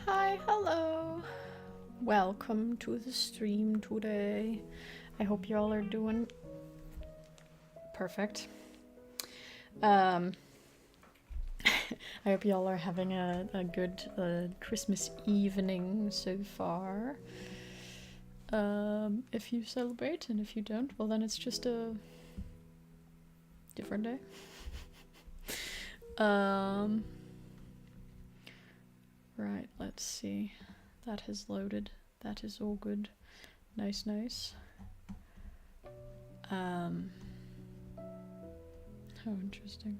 Hi, hello. Welcome to the stream today. I hope you all are doing perfect. I hope you all are having a good Christmas evening so far. If you celebrate, and if you don't, well then it's just a different day. Right, let's see. That has loaded. That is all good. Nice, nice. How interesting.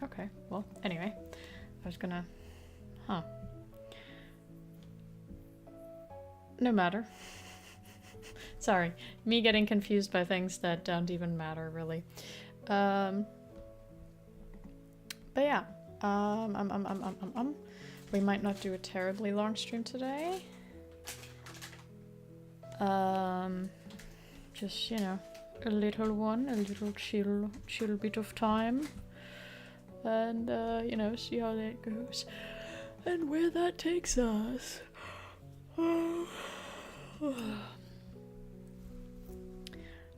Okay, well, anyway. I was gonna... Huh. No matter. Sorry. Me getting confused by things that don't even matter, really. But yeah. We might not do a terribly long stream today. Just, you know, a little one, a little chill bit of time. And, you know, see how that goes. And where that takes us.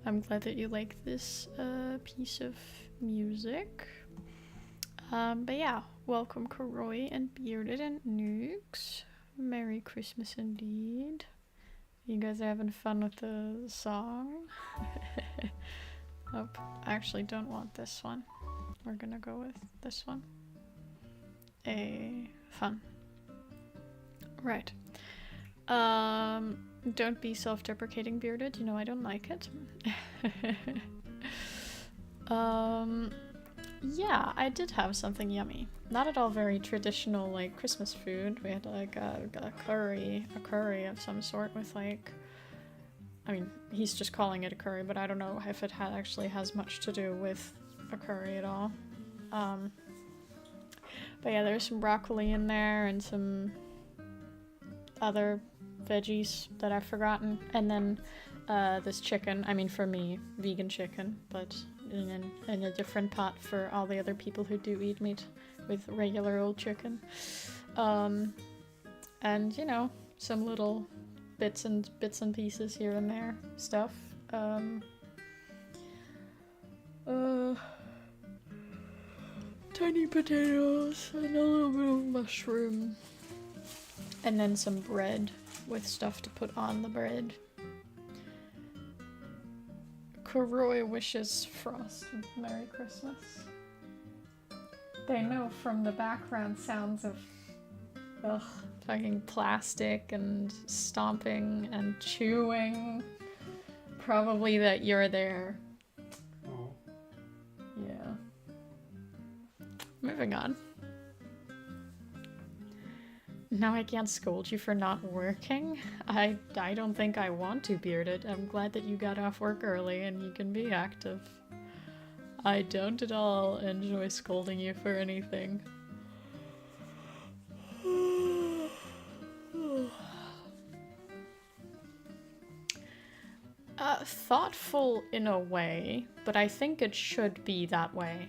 I'm glad that you like this piece of music. But yeah, welcome Koroi and Bearded and Nukes. Merry Christmas indeed. You guys are having fun with the song? Nope, I actually don't want this one. We're gonna go with this one. Fun. Right. Don't be self-deprecating, Bearded. You know I don't like it. Yeah, I did have something yummy. Not at all very traditional, like, Christmas food. We had, like, a curry of some sort with, like... I mean, he's just calling it a curry, but I don't know if it actually has much to do with a curry at all. But yeah, there's some broccoli in there and some other veggies that I've forgotten. And then this chicken, I mean for me, vegan chicken, but in a different pot for all the other people who do eat meat with regular old chicken. And you know, some little bits and pieces here and there stuff. Tiny potatoes and a little bit of mushroom. And then some bread with stuff to put on the bread. Koroi wishes Frost Merry Christmas. They know from the background sounds of fucking plastic and stomping and chewing. Probably that you're there. Oh. Yeah. Moving on. Now I can't scold you for not working. I don't think I want to, Bearded. I'm glad that you got off work early and you can be active. I don't at all enjoy scolding you for anything. Thoughtful in a way, but I think it should be that way.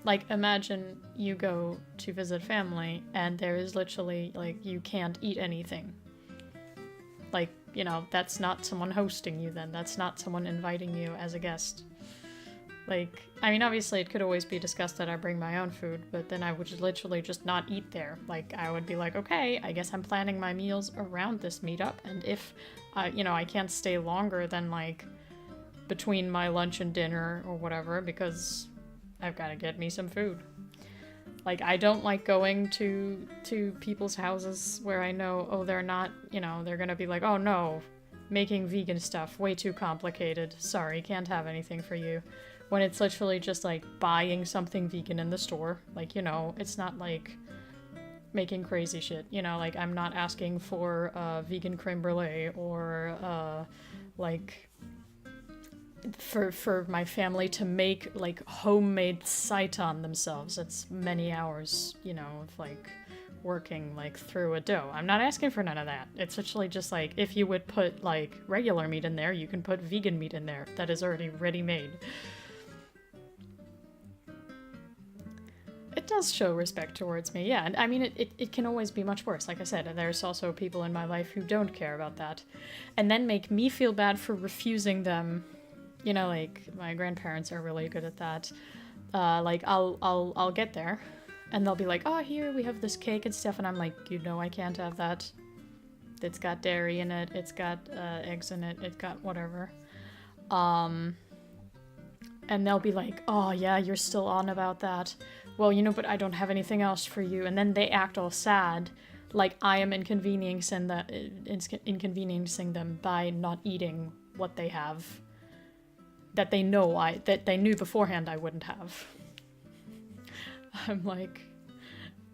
Like, imagine you go to visit family and there is literally, like, you can't eat anything. Like, you know, that's not someone hosting you then. That's not someone inviting you as a guest. Like, I mean, obviously it could always be discussed that I bring my own food, but then I would literally just not eat there. Like, I would be like, okay, I guess I'm planning my meals around this meetup, and if, you know, I can't stay longer than, like, between my lunch and dinner or whatever, because I've got to get me some food. Like, I don't like going to people's houses where I know, oh, they're not, you know, they're gonna be like, oh no, making vegan stuff, way too complicated. Sorry, can't have anything for you. When it's literally just, like, buying something vegan in the store. Like, you know, it's not, like, making crazy shit. You know, like, I'm not asking for vegan creme brulee or, like, for my family to make, like, homemade seitan themselves. It's many hours, you know, of, like, working, like, through a dough. I'm not asking for none of that. It's literally just, like, if you would put, like, regular meat in there, you can put vegan meat in there that is already ready-made. It does show respect towards me, yeah. And I mean, it can always be much worse, like I said. And there's also people in my life who don't care about that. And then make me feel bad for refusing them. You know, like, my grandparents are really good at that. Like, I'll get there, and they'll be like, oh, here, we have this cake and stuff. And I'm like, you know I can't have that. It's got dairy in it, it's got eggs in it, it's got whatever. And they'll be like, oh, yeah, you're still on about that. Well, you know, but I don't have anything else for you. And then they act all sad, like I am inconveniencing them by not eating what they have. That they know that they knew beforehand I wouldn't have. I'm like,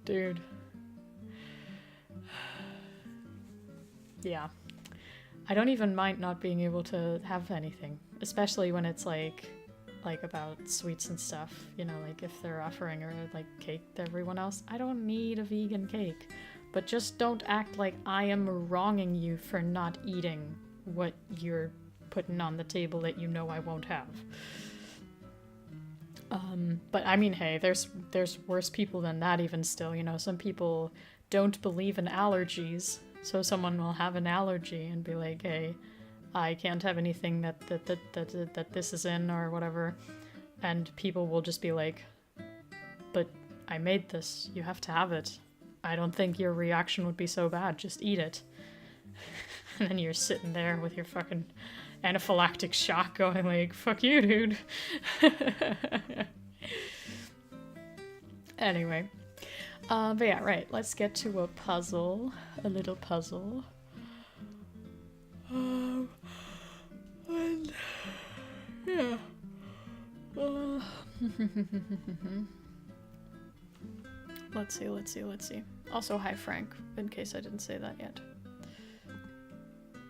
dude. Yeah. I don't even mind not being able to have anything, especially when it's like about sweets and stuff, you know, like if they're offering or like cake to everyone else. I don't need a vegan cake, but just don't act like I am wronging you for not eating what you're putting on the table that you know I won't have. But I mean, hey, there's worse people than that even still, you know. Some people don't believe in allergies, so someone will have an allergy and be like, hey, I can't have anything that this is in or whatever, and people will just be like, but I made this, you have to have it. I don't think your reaction would be so bad, just eat it. And then you're sitting there with your fucking anaphylactic shock going like, fuck you, dude. Anyway. But yeah, right, let's get to a puzzle. A little puzzle. And yeah. Let's see. Also, hi Frank, in case I didn't say that yet.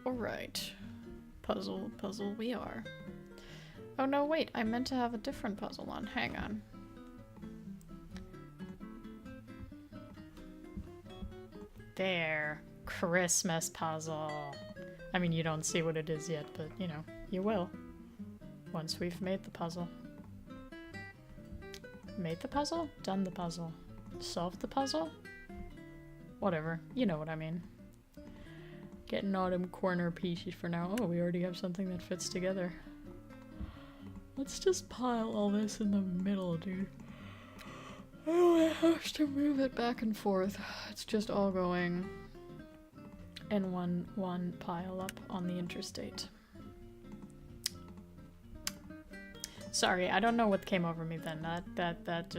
Alright. Puzzle we are. Oh no, wait, I meant to have a different puzzle on. Hang on. There. Christmas puzzle. I mean, you don't see what it is yet, but, you know, you will. Once we've made the puzzle. Made the puzzle? Done the puzzle. Solved the puzzle? Whatever. You know what I mean. Getting all them corner pieces for now. Oh, we already have something that fits together. Let's just pile all this in the middle, dude. Oh, I have to move it back and forth. It's just all going in one pile up on the interstate. Sorry, I don't know what came over me then. That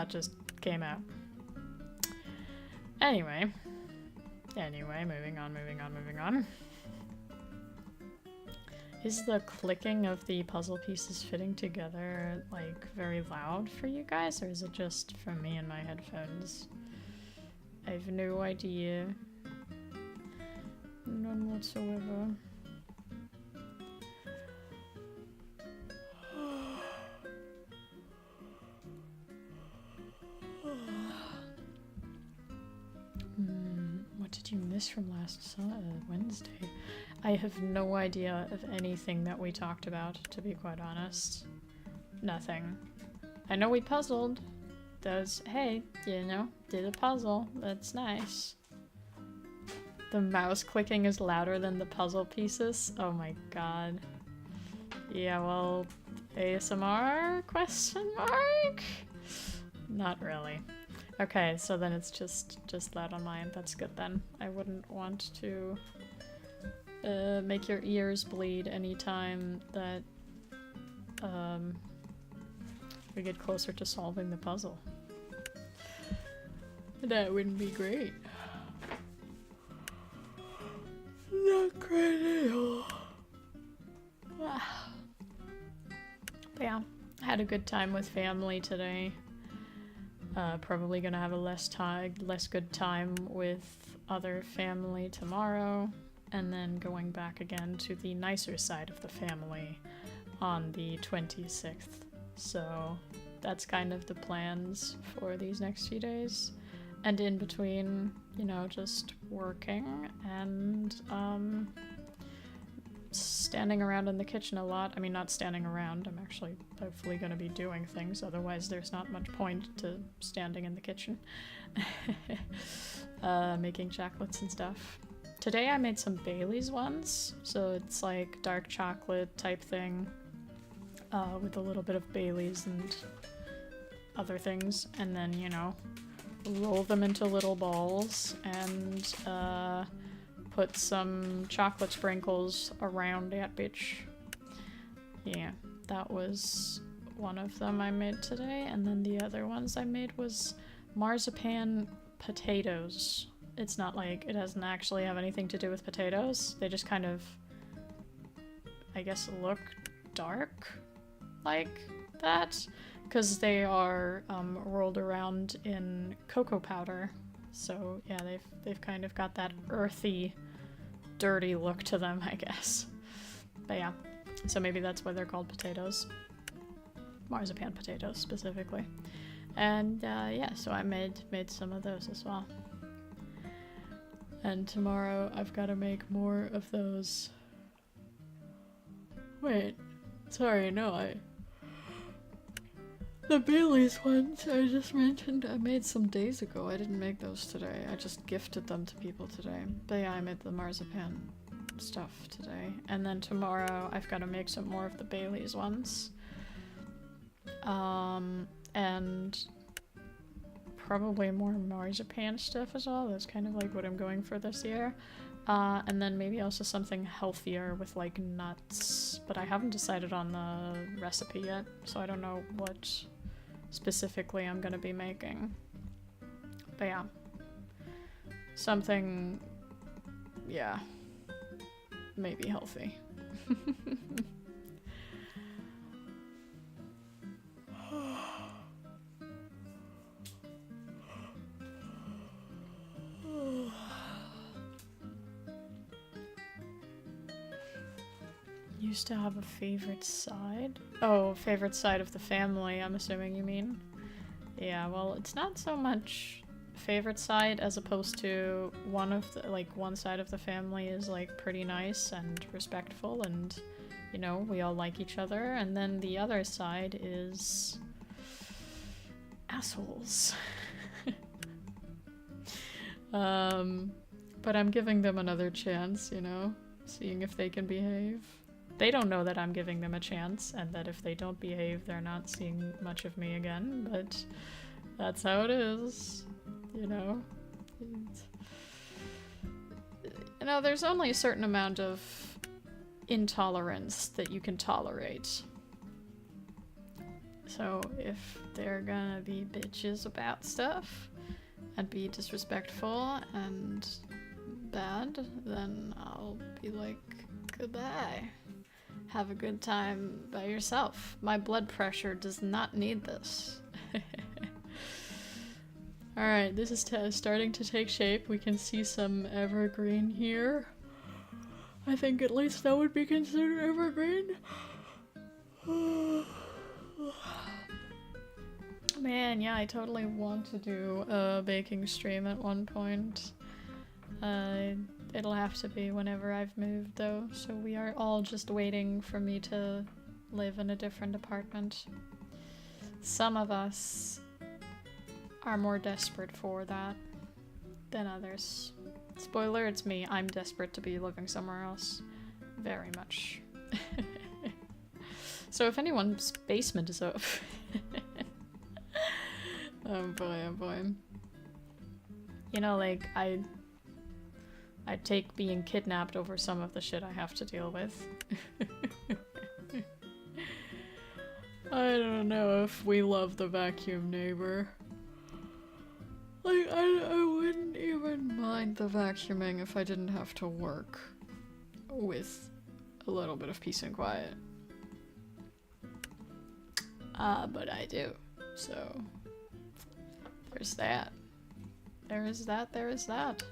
just came out. Anyway, moving on. Is the clicking of the puzzle pieces fitting together, like, very loud for you guys, or is it just from me and my headphones? I have no idea. None whatsoever. What did you miss from last Wednesday? I have no idea of anything that we talked about, to be quite honest. Nothing. I know we puzzled. Hey, you know, did a puzzle. That's nice. The mouse clicking is louder than the puzzle pieces? Oh my god. Yeah, well, ASMR? Question mark? Not really. Okay, so then it's just loud on mine. That's good then. I wouldn't want to make your ears bleed anytime that we get closer to solving the puzzle. That wouldn't be great. Not great at all. But yeah, had a good time with family today. Probably gonna have a less good time with other family tomorrow, and then going back again to the nicer side of the family on the 26th. So that's kind of the plans for these next few days. And in between, you know, just working and standing around in the kitchen a lot. I mean, not standing around. I'm actually hopefully going to be doing things. Otherwise, there's not much point to standing in the kitchen. Making chocolates and stuff. Today I made some Bailey's ones. So it's like dark chocolate type thing with a little bit of Bailey's and other things. And then, you know, roll them into little balls and put some chocolate sprinkles around that bitch. Yeah, that was one of them I made today, and then the other ones I made was marzipan potatoes. It's not like, it doesn't actually have anything to do with potatoes. They just kind of, I guess, look dark like that, Because they are rolled around in cocoa powder. So yeah, they've kind of got that earthy, dirty look to them, I guess. But yeah, so maybe that's why they're called potatoes. Marzipan potatoes, specifically. And yeah, so I made some of those as well. And tomorrow I've got to make more of those. Wait, sorry, no, the Bailey's ones I just mentioned, I made some days ago. I didn't make those today. I just gifted them to people today. But yeah, I made the marzipan stuff today. And then tomorrow I've got to make some more of the Bailey's ones. And probably more marzipan stuff as well. That's kind of like what I'm going for this year. And then maybe also something healthier with like nuts. But I haven't decided on the recipe yet, so I don't know what specifically I'm gonna be making. But yeah. Something, yeah, maybe healthy. Used to have a favorite side? Oh, favorite side of the family, I'm assuming you mean. Yeah, well, it's not so much favorite side as opposed to one side of the family is like pretty nice and respectful and, you know, we all like each other, and then the other side is assholes. But I'm giving them another chance, you know, seeing if they can behave. They don't know that I'm giving them a chance, and that if they don't behave, they're not seeing much of me again, but that's how it is, you know? You know, there's only a certain amount of intolerance that you can tolerate. So if they're gonna be bitches about stuff, and be disrespectful and bad, then I'll be like, goodbye. Have a good time by yourself. My blood pressure does not need this. Alright, this is starting to take shape. We can see some evergreen here. I think at least that would be considered evergreen. Man, yeah, I totally want to do a baking stream at one point. It'll have to be whenever I've moved, though, so we are all just waiting for me to live in a different apartment. Some of us are more desperate for that than others. Spoiler, it's me. I'm desperate to be living somewhere else. Very much. So if anyone's basement is up... Oh boy, oh boy. You know, like, I'd take being kidnapped over some of the shit I have to deal with. I don't know if we love the vacuum neighbor. Like, I wouldn't even mind the vacuuming if I didn't have to work with a little bit of peace and quiet. But I do, so there's that. There is that, there is that.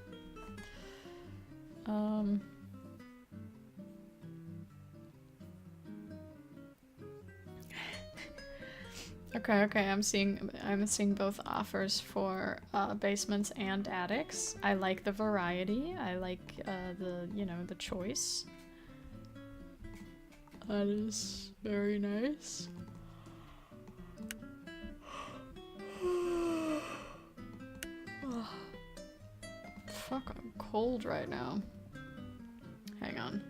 Okay, I'm seeing both offers for basements and attics. I like the variety. I like the choice. That is very nice. Fuck, I'm cold right now. Hang on.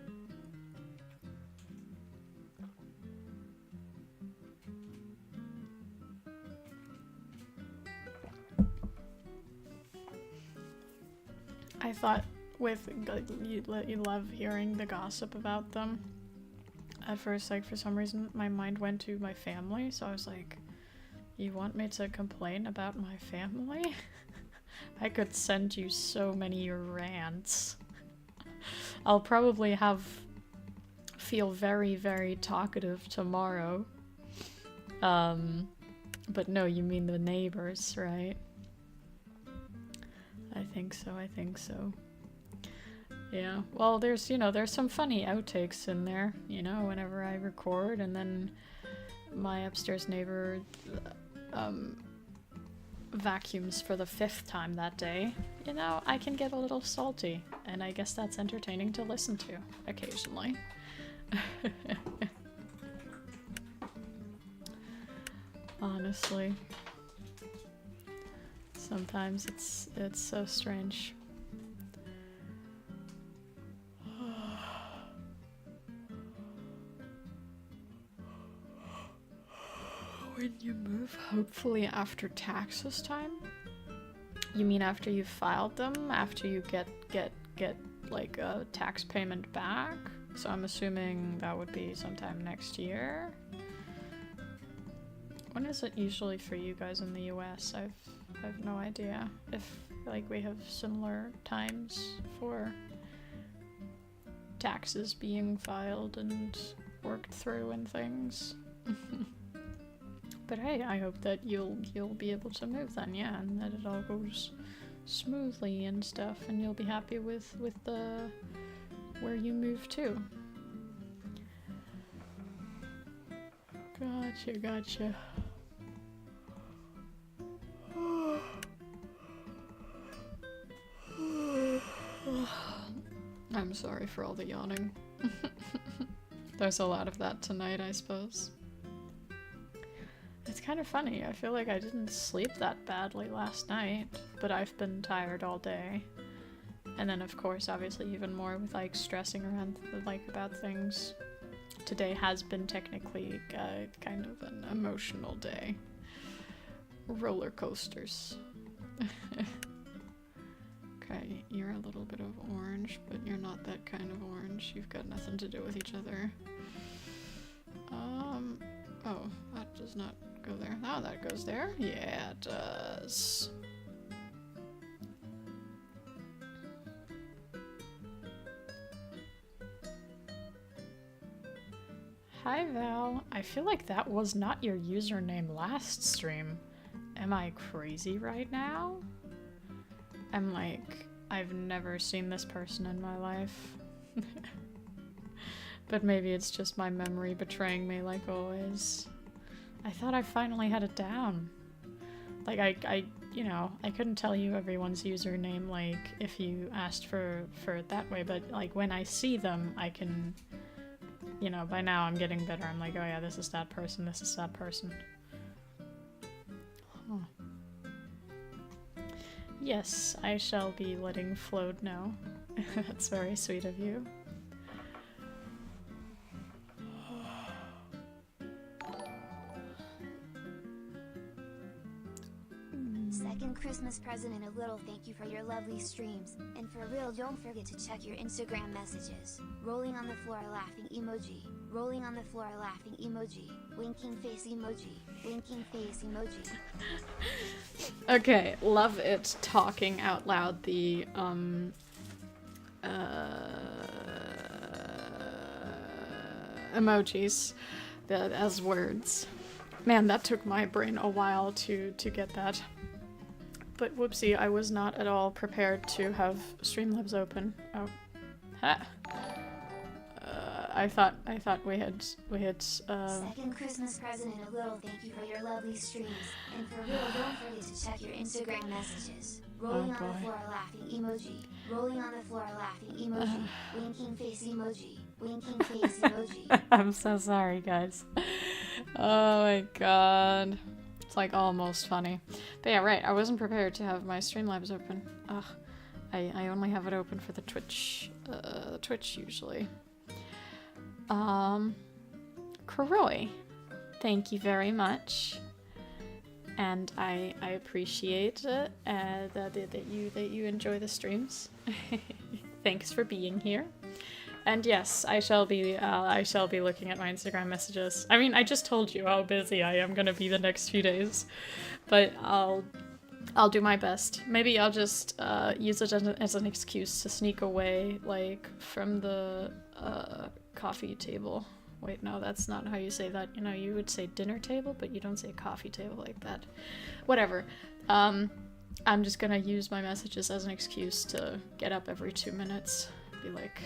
I thought you love hearing the gossip about them. At first, like, for some reason, my mind went to my family, so I was like, you want me to complain about my family? I could send you so many rants. I'll probably feel very, very talkative tomorrow. But no, you mean the neighbors, right? I think so, I think so. Yeah, well, there's, you know, there's some funny outtakes in there, you know, whenever I record, and then my upstairs neighbor vacuums for the 5th time that day. You know, I can get a little salty, and I guess that's entertaining to listen to occasionally. Honestly. Sometimes it's so strange. When you move, hopefully after taxes time? You mean after you've filed them? After you get like a tax payment back? So I'm assuming that would be sometime next year? When is it usually for you guys in the US? I've no idea if like we have similar times for taxes being filed and worked through and things. But hey, I hope that you'll be able to move then, yeah, and that it all goes smoothly and stuff, and you'll be happy with the where you move to. Gotcha. I'm sorry for all the yawning. There's a lot of that tonight, I suppose. It's kind of funny. I feel like I didn't sleep that badly last night, but I've been tired all day. And then, of course, obviously even more with, like, stressing around, like, about things. Today has been technically kind of an emotional day. Roller coasters. Okay, you're a little bit of orange, but you're not that kind of orange. You've got nothing to do with each other. Oh, that does not go there. Oh, that goes there? Yeah, it does. Hi, Val. I feel like that was not your username last stream. Am I crazy right now? I'm like, I've never seen this person in my life. But maybe it's just my memory betraying me like always. I thought I finally had it down. Like, I you know, I couldn't tell you everyone's username, like, if you asked for it that way, but, like, when I see them, I can, you know, by now I'm getting better. I'm like, oh yeah, this is that person, this is that person. Huh. Yes, I shall be letting Flode know. That's very sweet of you. Second Christmas present and a little thank you for your lovely streams. And for real, don't forget to check your Instagram messages. Rolling on the floor laughing emoji. Rolling on the floor laughing emoji. Winking face emoji. Winking face emoji. Okay, love it talking out loud the emojis as words. Man, that took my brain a while to get that. But whoopsie, I was not at all prepared to have Streamlabs open. Oh, ha. I thought we had Second Christmas present and a little thank you for your lovely streams. And for real, don't forget to check your Instagram messages. Rolling on the floor laughing emoji. Rolling on the floor laughing emoji. Winking face emoji. Winking face emoji. I'm so sorry, guys. Oh my god. It's like almost funny. But yeah, right, I wasn't prepared to have my Streamlabs open. Ugh. I only have it open for the Twitch usually. Kuroi, thank you very much. And I appreciate it, that you enjoy the streams. Thanks for being here. And yes, I shall be looking at my Instagram messages. I mean, I just told you how busy I am gonna be the next few days, but I'll do my best. Maybe I'll just use it as an excuse to sneak away, like, from the coffee table Wait, no, that's not how you say that. You know, you would say dinner table, but you don't say coffee table like that. Whatever. I'm just gonna use my messages as an excuse to get up every 2 minutes. Be like,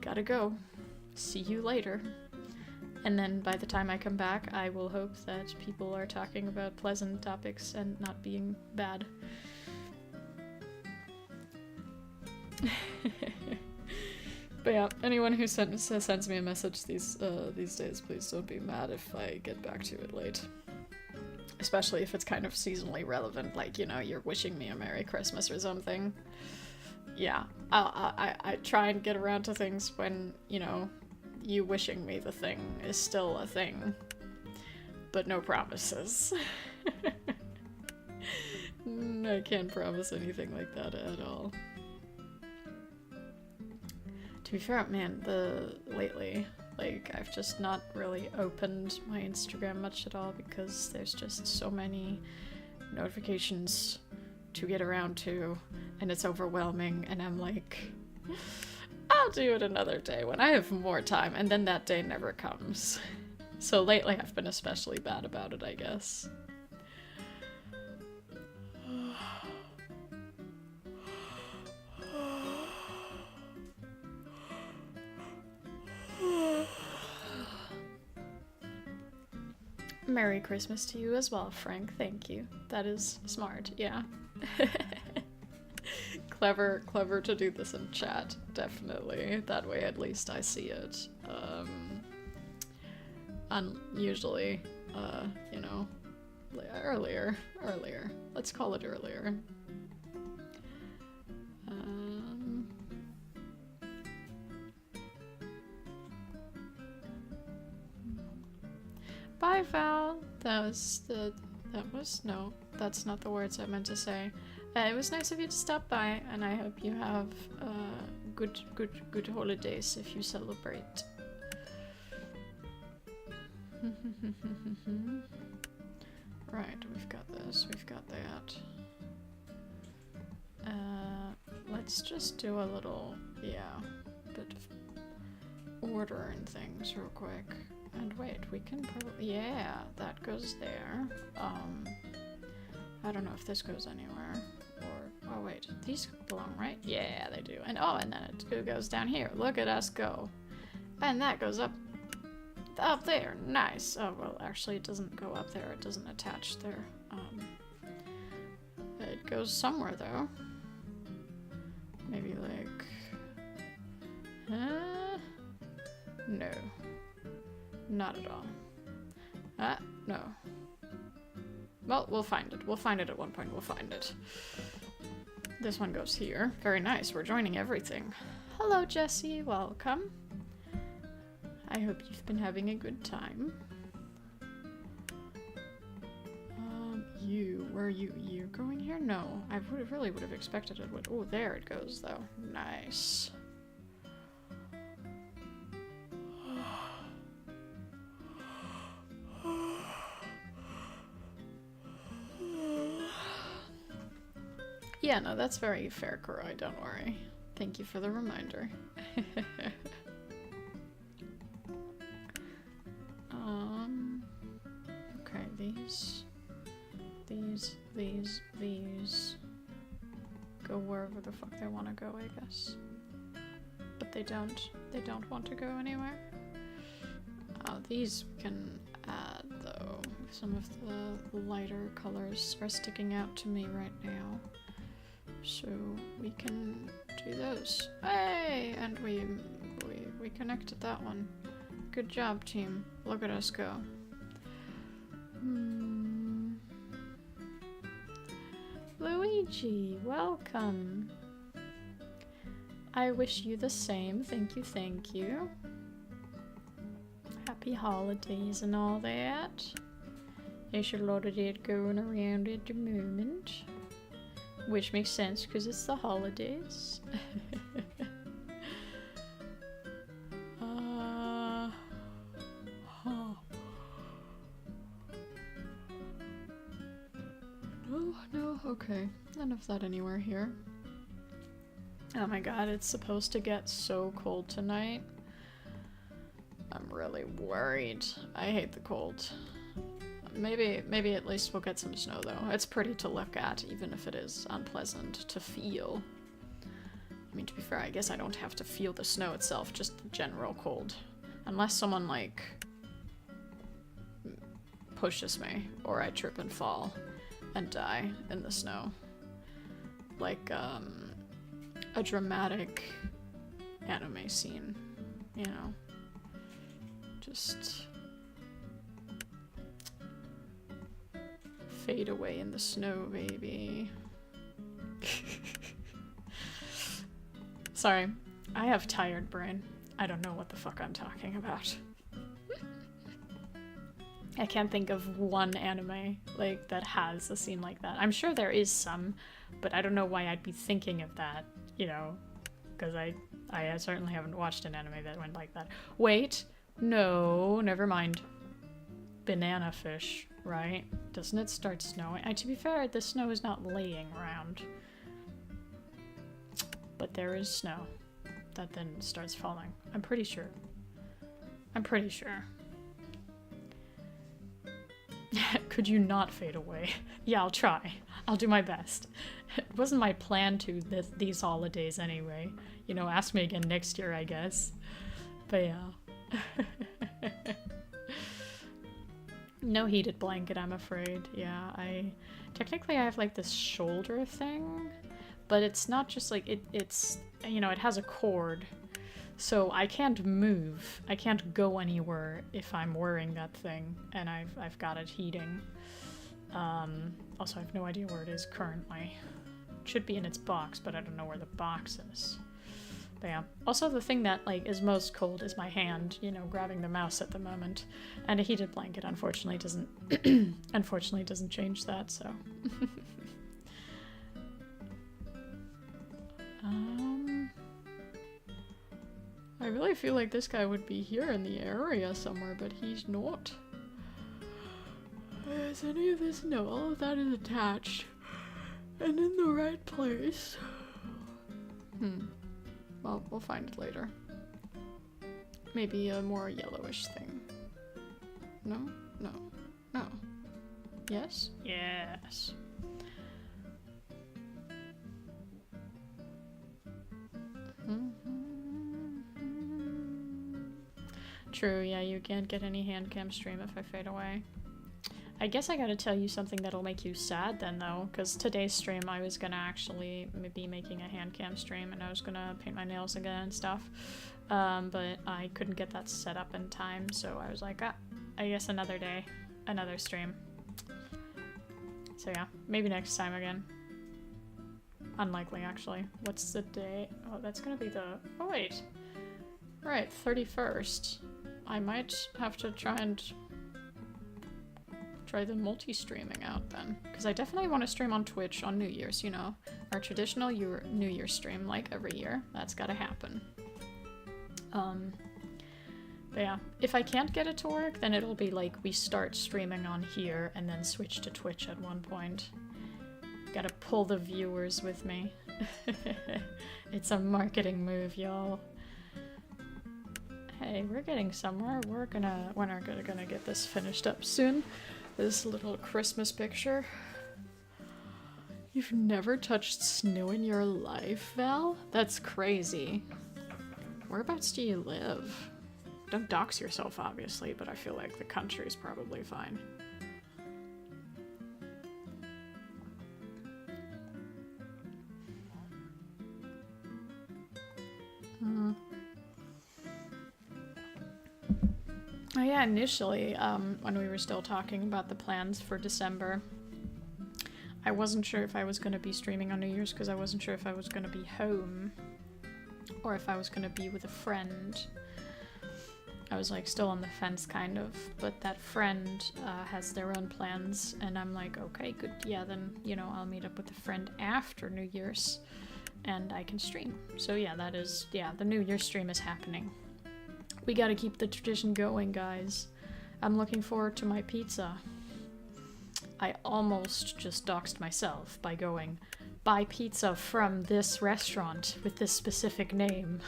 gotta go. See you later. And then by the time I come back, I will hope that people are talking about pleasant topics and not being bad. But yeah, anyone who sends me a message these days, please don't be mad if I get back to it late. Especially if it's kind of seasonally relevant, like, you know, you're wishing me a Merry Christmas or something. Yeah, I try and get around to things when, you know, you wishing me the thing is still a thing. But no promises. I can't promise anything like that at all. To be fair, man, lately, like, I've just not really opened my Instagram much at all because there's just so many notifications to get around to, and it's overwhelming, and I'm like, I'll do it another day when I have more time, and then that day never comes. So lately I've been especially bad about it, I guess. Merry Christmas to you as well, Frank. Thank you. That is smart, yeah. Clever to do this in chat, definitely. That way at least I see it. Usually, you know, earlier. Let's call it earlier. Bye, Val. No, that's not the words I meant to say. It was nice of you to stop by, and I hope you have good holidays if you celebrate. Right, we've got this, we've got that. Let's just do a little, bit of order and things real quick. And wait, we can probably, yeah, that goes there. I don't know if this goes anywhere, or, oh wait, these belong, right? Yeah, they do. And oh, and then it goes down here. Look at us go. And that goes up there. Nice. Oh, well, actually it doesn't go up there. It doesn't attach there. It goes somewhere though. Maybe like, no. Not at all. No. Well, we'll find it. We'll find it at one point. We'll find it. This one goes here. Very nice. We're joining everything. Hello, Jesse. Welcome. I hope you've been having a good time. Where are you? You're going here? No. I really would have expected it would. Oh, there it goes, though. Nice. Yeah, no, that's very fair, Kuroi, don't worry. Thank you for the reminder. Okay, these go wherever the fuck they want to go, I guess. But they don't want to go anywhere. These we can add, though. Some of the lighter colors are sticking out to me right now. So we can do those. Hey! And we connected that one. Good job, team. Look at us go. Luigi, welcome. I wish you the same. Thank you, thank you. Happy holidays and all that. There's a lot of that going around at the moment. Which makes sense because it's the holidays. No, okay. None of that anywhere here. Oh my god, it's supposed to get so cold tonight. I'm really worried. I hate the cold. Maybe at least we'll get some snow though. It's pretty to look at, even if it is unpleasant to feel. I mean, to be fair, I guess I don't have to feel the snow itself, just the general cold. Unless someone, like, pushes me, or I trip and fall and die in the snow. Like, a dramatic anime scene, you know? Just fade away in the snow, baby. Sorry, I have tired brain. I don't know what the fuck I'm talking about. I can't think of one anime, like, that has a scene like that. I'm sure there is some, but I don't know why I'd be thinking of that, you know? Because I certainly haven't watched an anime that went like that. Wait, no, never mind. Banana Fish, right? Doesn't it start snowing? To be fair, the snow is not laying around. But there is snow that then starts falling. I'm pretty sure. I'm pretty sure. Could you not fade away? Yeah, I'll try. I'll do my best. It wasn't my plan to these holidays anyway. You know, ask me again next year, I guess. But yeah. No heated blanket, I'm afraid. Yeah, technically I have like this shoulder thing, but it's not just like, it's, you know, it has a cord. So I can't move. I can't go anywhere if I'm wearing that thing, and I've got it heating. Also, I have no idea where it is currently. It should be in its box, but I don't know where the box is. But yeah. Also, the thing that like is most cold is my hand, you know, grabbing the mouse at the moment. And a heated blanket unfortunately doesn't change that, so. I really feel like this guy would be here in the area somewhere, but he's not. Is any of this? No, all of that is attached. And in the right place. Well, we'll find it later. Maybe a more yellowish thing. No? No. No. Yes? Yes. True, yeah, you can't get any hand cam stream if I fade away. I guess I gotta tell you something that'll make you sad then, though, because today's stream I was gonna actually be making a hand cam stream and I was gonna paint my nails again and stuff, but I couldn't get that set up in time, so I was like, I guess another day, another stream. So yeah, maybe next time again. Unlikely, actually. What's the day? Oh, that's gonna be the... Oh, wait. Right, 31st. I might have to try the multi-streaming out then. Because I definitely want to stream on Twitch on New Year's, you know. Our traditional New Year's stream, like every year. That's gotta happen. But yeah, if I can't get it to work, then it'll be like we start streaming on here and then switch to Twitch at one point. Gotta pull the viewers with me. It's a marketing move, y'all. Hey, we're getting somewhere. We're gonna get this finished up soon. This little Christmas picture. You've never touched snow in your life, Val? That's crazy. Whereabouts do you live? Don't dox yourself, obviously, but I feel like the country's probably fine. Oh yeah, initially, when we were still talking about the plans for December, I wasn't sure if I was going to be streaming on New Year's because I wasn't sure if I was going to be home or if I was going to be with a friend. I was like still on the fence kind of, but that friend has their own plans and I'm like, okay, good, yeah, then, you know, I'll meet up with a friend after New Year's and I can stream. So yeah, that is, yeah, the New Year's stream is happening. We gotta keep the tradition going, guys. I'm looking forward to my pizza. I almost just doxed myself by going, buy pizza from this restaurant with this specific name.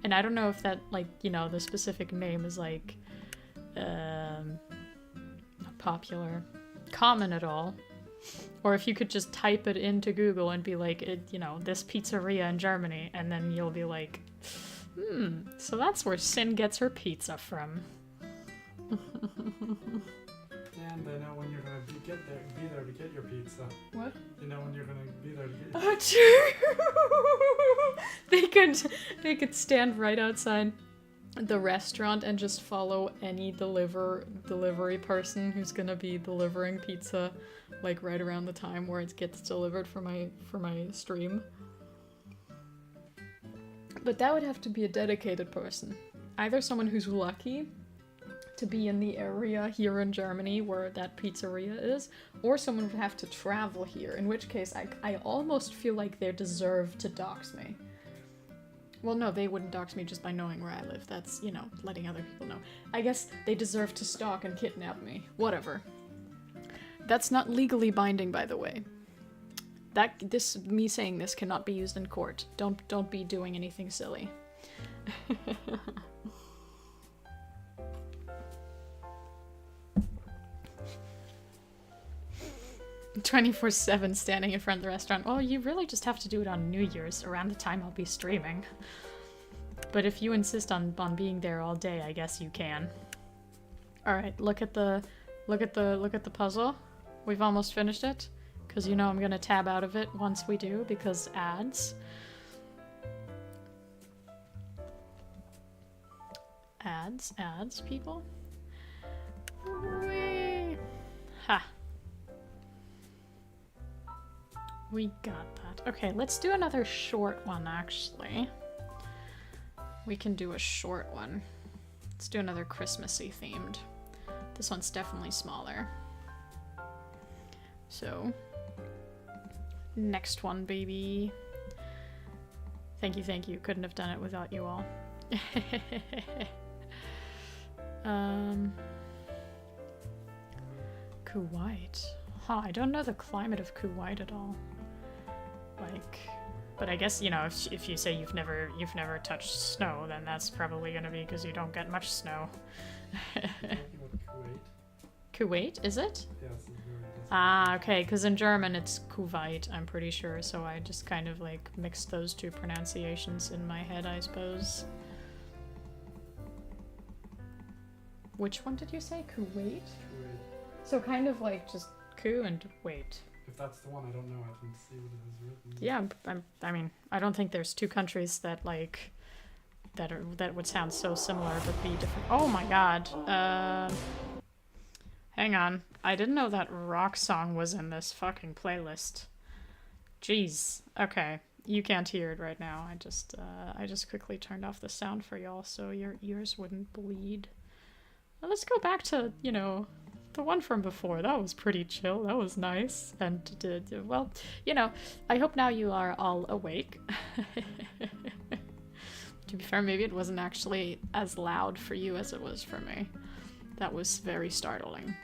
And I don't know if that, like, you know, the specific name is, like, popular, common at all. Or if you could just type it into Google and be like, you know, this pizzeria in Germany, and then you'll be like, so that's where Sin gets her pizza from. And I know when you're gonna be there to get your pizza. What? You know when you're gonna be there to get your Oh, true! They could stand right outside the restaurant and just follow any delivery person who's gonna be delivering pizza, like right around the time where it gets delivered for my stream. But that would have to be a dedicated person. Either someone who's lucky to be in the area here in Germany where that pizzeria is, or someone would have to travel here, in which case I almost feel like they deserve to dox me. Well, no, they wouldn't dox me just by knowing where I live. That's, you know, letting other people know. I guess they deserve to stalk and kidnap me. Whatever. That's not legally binding, by the way. Me saying this cannot be used in court. Don't be doing anything silly. 24/7 standing in front of the restaurant. Well, you really just have to do it on New Year's, around the time I'll be streaming. But if you insist on being there all day, I guess you can. All right, look at the puzzle. We've almost finished it, because you know I'm gonna tab out of it once we do, because ads. Ads, people. Whee! Ha. We got that. Okay, let's do another short one, actually. We can do a short one. Let's do another Christmassy themed. This one's definitely smaller. So, next one, baby. Thank you. Couldn't have done it without you all. Kuwait. Huh, I don't know the climate of Kuwait at all. Like, but I guess, you know, if you say you've never touched snow, then that's probably gonna be because you don't get much snow. Kuwait, is it? Yes. Ah, okay, because in German it's Kuwait, I'm pretty sure, so I just kind of like mixed those two pronunciations in my head, I suppose. Which one did you say? Kuwait? Kuwait. So kind of like just ku and wait. If that's the one, I don't know. I can see what it is written. Yeah, I mean, I don't think there's two countries that like that would sound so similar but be different. Oh my god. Hang on. I didn't know that rock song was in this fucking playlist. Jeez. Okay. You can't hear it right now. I just quickly turned off the sound for y'all so your ears wouldn't bleed. Well, let's go back to, you know, the one from before. That was pretty chill. That was nice. And, well, you know, I hope now you are all awake. To be fair, maybe it wasn't actually as loud for you as it was for me. That was very startling.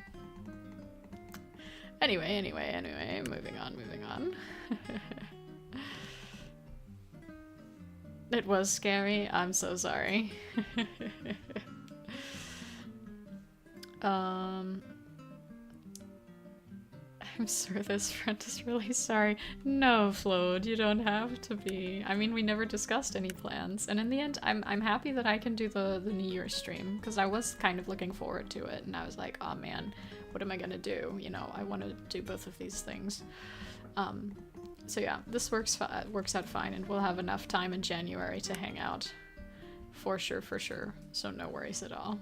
Anyway, moving on. It was scary. I'm so sorry. I'm sure this friend is really sorry. No, Floyd, you don't have to be. I mean, we never discussed any plans. And in the end, I'm happy that I can do the New Year's stream, because I was kind of looking forward to it, and I was like, oh man, what am I gonna do? You know, I want to do both of these things. So yeah, this works out fine, and we'll have enough time in January to hang out. For sure. So no worries at all.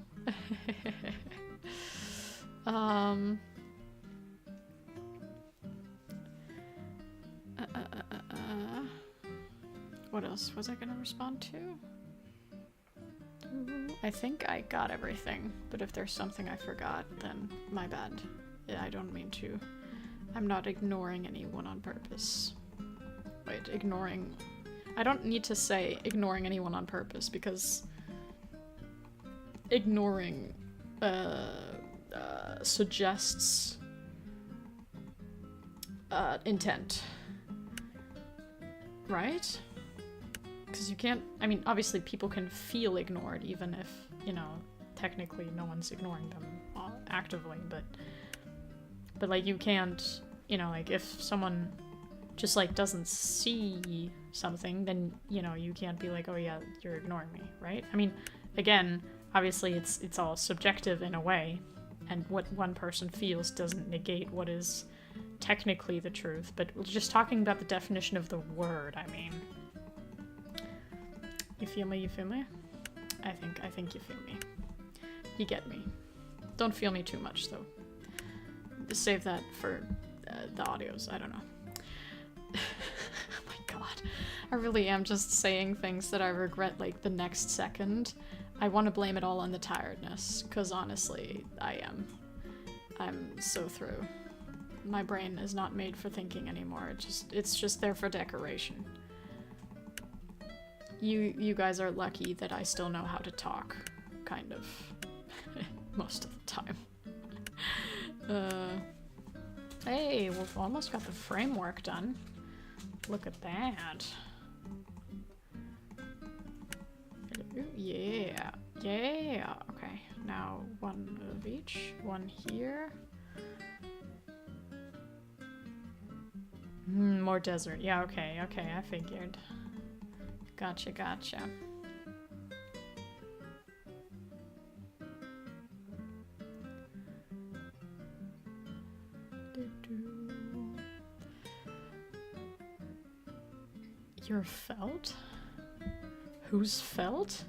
What else was I gonna respond to? I think I got everything, but if there's something I forgot, then my bad. Yeah, I don't mean to. I'm not ignoring anyone on purpose. Wait, ignoring... I don't need to say ignoring anyone on purpose, because ignoring suggests intent. Right? Because you can't, I mean, obviously people can feel ignored even if, you know, technically no one's ignoring them actively, but like you can't, you know, like if someone just like doesn't see something, then, you know, you can't be like, oh yeah, you're ignoring me, right? I mean, again, obviously it's all subjective in a way, and what one person feels doesn't negate what is technically the truth, but just talking about the definition of the word, I mean. You feel me? You feel me? I think you feel me. You get me. Don't feel me too much, though. Save that for the audios. I don't know. Oh my god. I really am just saying things that I regret, like, the next second. I want to blame it all on the tiredness, because honestly, I am. I'm so through. My brain is not made for thinking anymore. It's just there for decoration. You guys are lucky that I still know how to talk, kind of. Most of the time. Hey, we've almost got the framework done. Look at that. Yeah. Yeah. Okay, now one of each. One here. More desert. Yeah, okay, I figured. Gotcha. Your felt? Whose felt?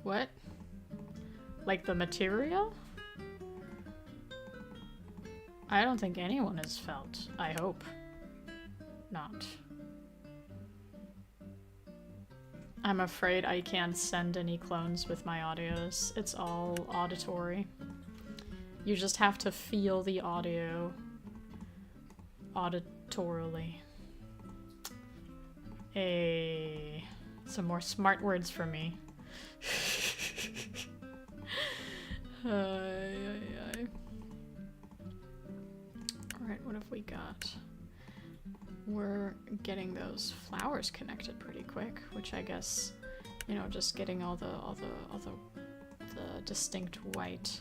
What? Like the material? I don't think anyone has felt. I hope not. I'm afraid I can't send any clones with my audios. It's all auditory. You just have to feel the audio auditorily. Hey, some more smart words for me. Alright, what have we got? We're getting those flowers connected pretty quick, which I guess, you know, just getting all the distinct white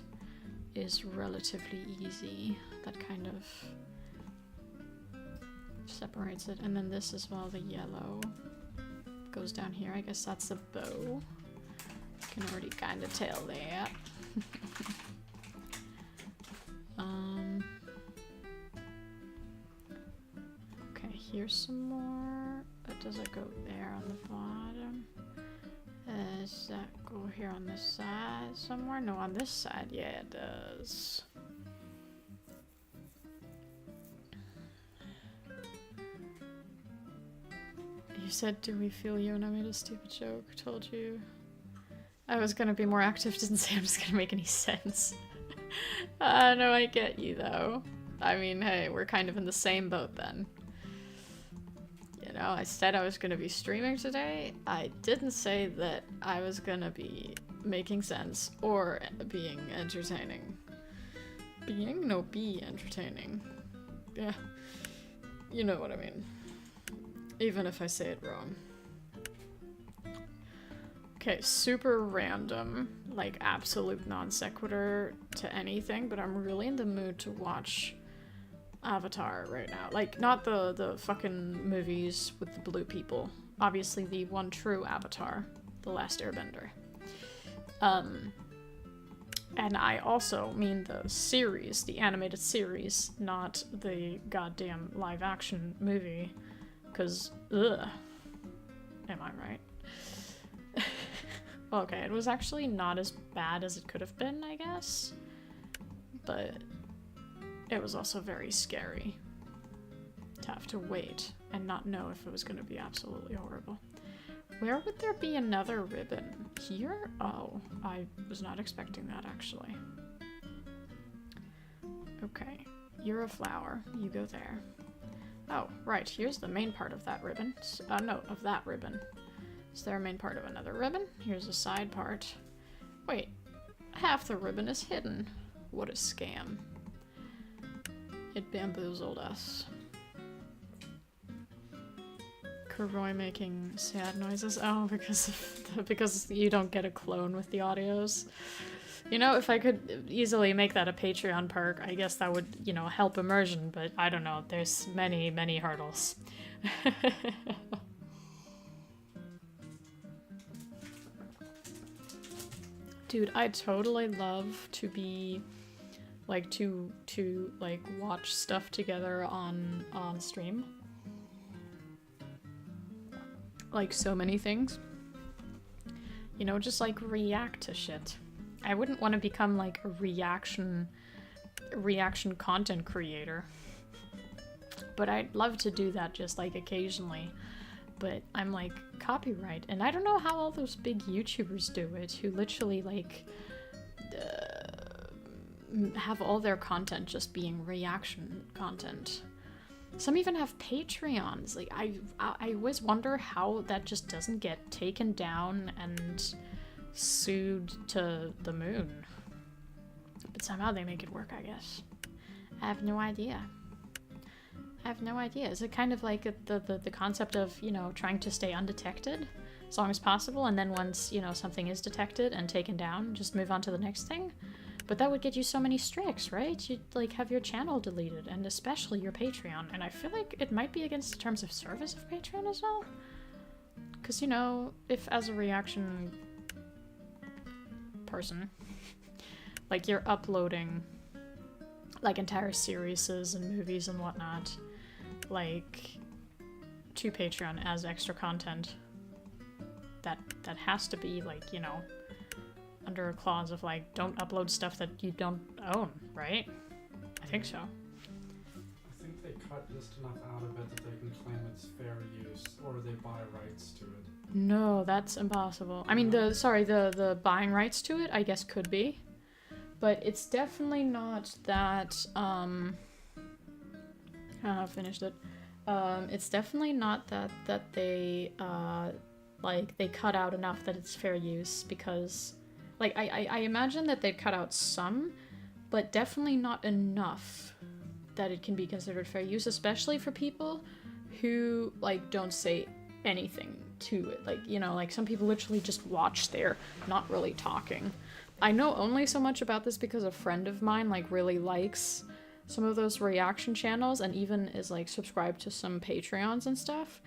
is relatively easy. That kind of separates it. And then this as well, the yellow goes down here. I guess that's a bow. Can already kind of tell that. Okay, here's some more. But does it go there on the bottom? Does that go here on this side somewhere? No, on this side. Yeah, it does. You said, do we feel you? And I made a stupid joke. Told you I was gonna be more active. Didn't say I'm just gonna make any sense. No, I get you though. I mean, hey, we're kind of in the same boat then. You know, I said I was gonna be streaming today. I didn't say that I was gonna be making sense or being entertaining. Be entertaining. Yeah. You know what I mean. Even if I say it wrong. Okay, super random, like absolute non sequitur to anything, but I'm really in the mood to watch Avatar right now. Like, not the fucking movies with the blue people. Obviously the one true Avatar, The Last Airbender. And I also mean the series, the animated series, not the goddamn live action movie. Because, ugh. Am I right? Okay, it was actually not as bad as it could have been, I guess. But it was also very scary to have to wait and not know if it was going to be absolutely horrible. Where would there be another ribbon? Here? Oh, I was not expecting that, actually. Okay, you're a flower. You go there. Oh, right, here's the main part of that ribbon. No, of that ribbon. Is there a main part of another ribbon? Here's a side part. Wait, half the ribbon is hidden. What a scam. It bamboozled us. Roy making sad noises? Oh, because you don't get a clone with the audios. You know, if I could easily make that a Patreon perk, I guess that would, you know, help immersion, but I don't know. There's many, many hurdles. Dude, I'd totally love to be like to like watch stuff together on stream. Like so many things. You know, just like react to shit. I wouldn't want to become like a reaction content creator. But I'd love to do that just like occasionally. But I'm like copyright, and I don't know how all those big YouTubers do it, who literally like have all their content just being reaction content. Some even have Patreons. Like I always wonder how that just doesn't get taken down and sued to the moon. But somehow they make it work, I guess. I have no idea. Is it kind of like the concept of, you know, trying to stay undetected as long as possible, and then once, you know, something is detected and taken down, just move on to the next thing? But that would get you so many strikes, right? You'd like have your channel deleted, and especially your Patreon. And I feel like it might be against the terms of service of Patreon as well. Because, you know, if as a reaction person, like you're uploading like entire series and movies and whatnot, like to Patreon as extra content, that has to be like, you know, under a clause of like, don't upload stuff that you don't own, right? I think so. I think they cut just enough out of it that they can claim it's fair use, or they buy rights to it. No, that's impossible. I mean, the buying rights to it, I guess, could be. But it's definitely not that, I finished it. It's definitely not that they, like, they cut out enough that it's fair use, because, like, I imagine that they'd cut out some, but definitely not enough that it can be considered fair use, especially for people who, like, don't say anything to it. Like, you know, like, some people literally just watch there, not really talking. I know only so much about this because a friend of mine, like, really likes some of those reaction channels and even is, like, subscribed to some Patreons and stuff.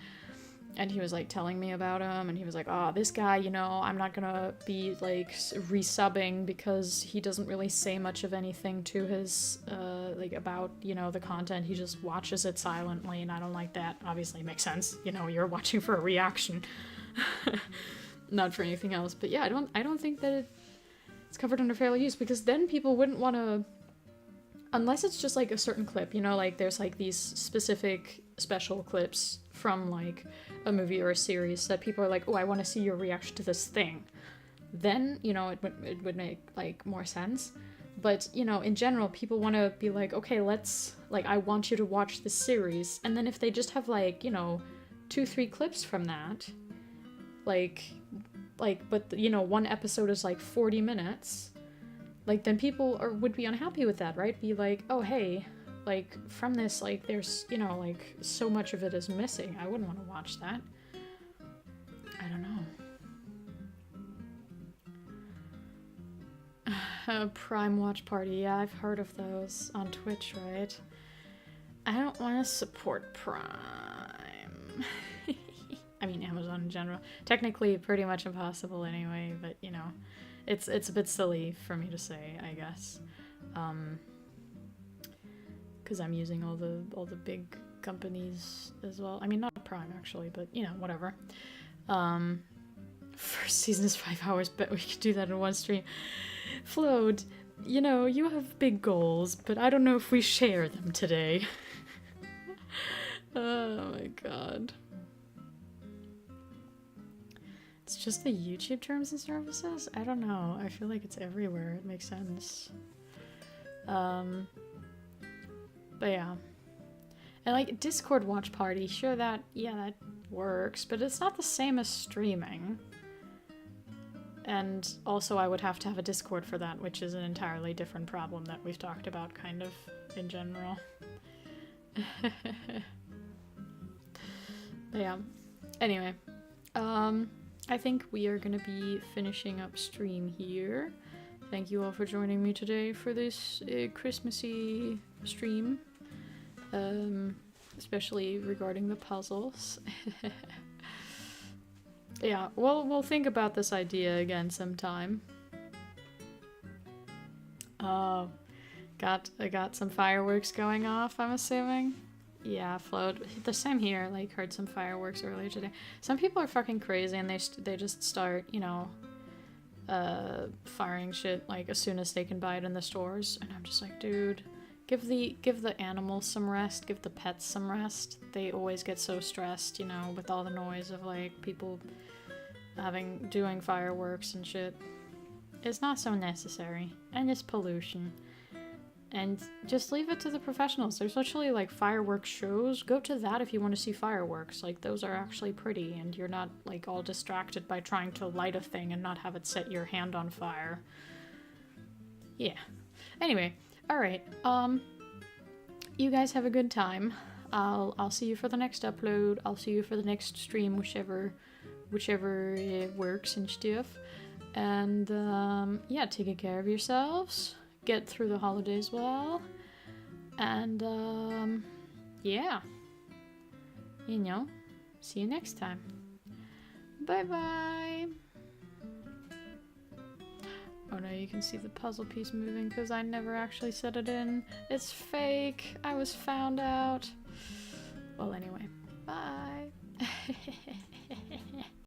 And he was, like, telling me about him, and he was like, oh, this guy, you know, I'm not gonna be, like, resubbing because he doesn't really say much of anything to his, like, about, you know, the content. He just watches it silently, and I don't like that. Obviously, it makes sense. You know, you're watching for a reaction. Not for anything else. But yeah, I don't think that it's covered under fair use, because then people wouldn't want to, unless it's just, like, a certain clip, you know, like, there's, like, these specific special clips from, like, a movie or a series that people are like, oh, I want to see your reaction to this thing. Then, you know, it would make, like, more sense. But, you know, in general, people want to be like, okay, let's, like, I want you to watch this series. And then if they just have, like, you know, 2-3 clips from that, like, but, you know, one episode is, like, 40 minutes, like, then people would be unhappy with that, right? Be like, oh, hey, like, from this, like, there's, you know, like, so much of it is missing. I wouldn't want to watch that. I don't know. Prime Watch Party. Yeah, I've heard of those on Twitch, right? I don't want to support Prime. I mean, Amazon in general. Technically, pretty much impossible anyway, but, you know, it's a bit silly for me to say, I guess. Because I'm using all the big companies as well. I mean, not Prime, actually, but, you know, whatever. First season is 5 hours, but we could do that in one stream. Float, you know, you have big goals, but I don't know if we share them today. Oh my god. It's just the YouTube terms and services? I don't know. I feel like it's everywhere. It makes sense. But yeah. And like Discord watch party, sure that works, but it's not the same as streaming. And also I would have to have a Discord for that, which is an entirely different problem that we've talked about kind of in general. But yeah. Anyway, I think we are gonna be finishing up stream here. Thank you all for joining me today for this Christmassy stream, especially regarding the puzzles. Yeah, we'll think about this idea again sometime. Oh, I got some fireworks going off, I'm assuming. Yeah, Float. The same here, like, heard some fireworks earlier today. Some people are fucking crazy and they just start, you know, firing shit, like, as soon as they can buy it in the stores. And I'm just like, dude, give the animals some rest, give the pets some rest. They always get so stressed, you know, with all the noise of, like, people doing fireworks and shit. It's not so necessary. And it's pollution. And just leave it to the professionals. There's literally, like, fireworks shows. Go to that if you want to see fireworks. Like, those are actually pretty, and you're not, like, all distracted by trying to light a thing and not have it set your hand on fire. Yeah. Anyway, alright. You guys have a good time. I'll see you for the next upload. I'll see you for the next stream, whichever it works and stuff. And, yeah, take care of yourselves. Get through the holidays well, and yeah, you know, see you next time. Bye bye. Oh no, you can see the puzzle piece moving because I never actually set it in. It's fake. I was found out. Well, anyway, bye.